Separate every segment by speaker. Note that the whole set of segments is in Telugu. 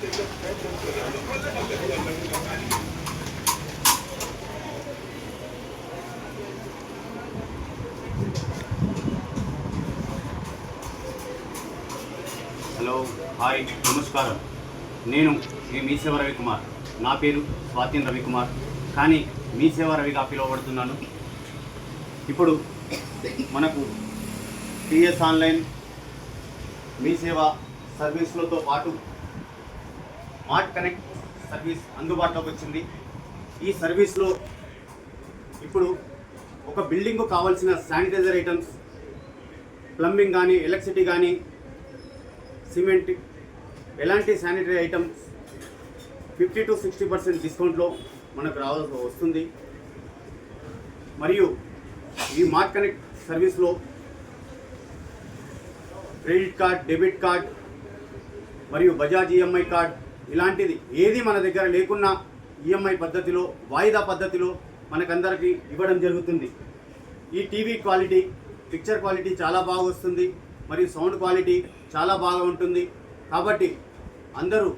Speaker 1: హలో, హాయ్, నమస్కారం. నేను మీ సేవ రవికుమార్. నా పేరు స్వాతిన్ రవికుమార్, కానీ మీ సేవ రవిగా పిలువబడుతున్నాను. ఇప్పుడు మనకు టీఎస్ ఆన్లైన్ మీ సేవ సర్వీసులతో పాటు మార్ట్ కనెక్ట్ సర్వీస్ అందుబాటులోకి వచ్చింది. ఈ సర్వీస్లో ఇప్పుడు ఒక బిల్డింగ్కు కావాల్సిన శానిటైజర్ ఐటమ్స్, ప్లంబింగ్ కానీ, ఎలక్ట్రిసిటీ కానీ, సిమెంట్, ఎలాంటి శానిటరీ ఐటమ్స్ 50 to 60% డిస్కౌంట్లో మనకు రావాల్సి వస్తుంది. మరియు ఈ మార్ట్ కనెక్ట్ సర్వీస్లో క్రెడిట్ కార్డ్, డెబిట్ కార్డ్ మరియు బజాజ్ ఈఎంఐ కార్డ్ ఇలాంటిది ఏది మన దగ్గర లేకున్నా ఈఎంఐ పద్ధతిలో, వాయిదా పద్ధతిలో మనకందరికీ ఇవ్వడం జరుగుతుంది. ఈ టీవీ క్వాలిటీ, పిక్చర్ క్వాలిటీ చాలా బాగా వస్తుంది మరియు సౌండ్ క్వాలిటీ చాలా బాగా ఉంటుంది. కాబట్టి అందరూ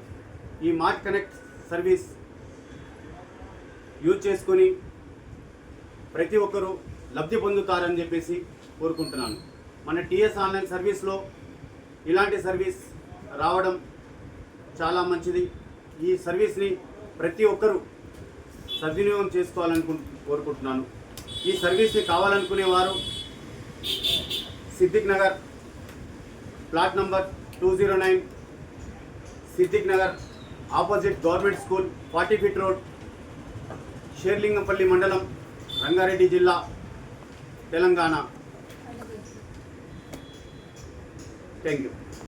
Speaker 1: ఈ మార్ట్ కనెక్ట్ సర్వీస్ యూజ్ చేసుకొని ప్రతి ఒక్కరూ లబ్ధి పొందుతారని చెప్పేసి కోరుకుంటున్నాను. మన టీఎస్ ఆన్లైన్ సర్వీస్లో ఇలాంటి సర్వీస్ రావడం చాలా మంచిది. ఈ సర్వీస్ని ప్రతి ఒక్కరూ సద్వినియోగం చేసుకోవాలని కోరుకుంటున్నాను. ఈ సర్వీస్ని కావాలనుకునేవారు Siddiq Nagar plot number 209, Siddiq Nagar, opposite government school, 40 feet road, Serilingampally మండలం, రంగారెడ్డి జిల్లా, తెలంగాణ. Thank you.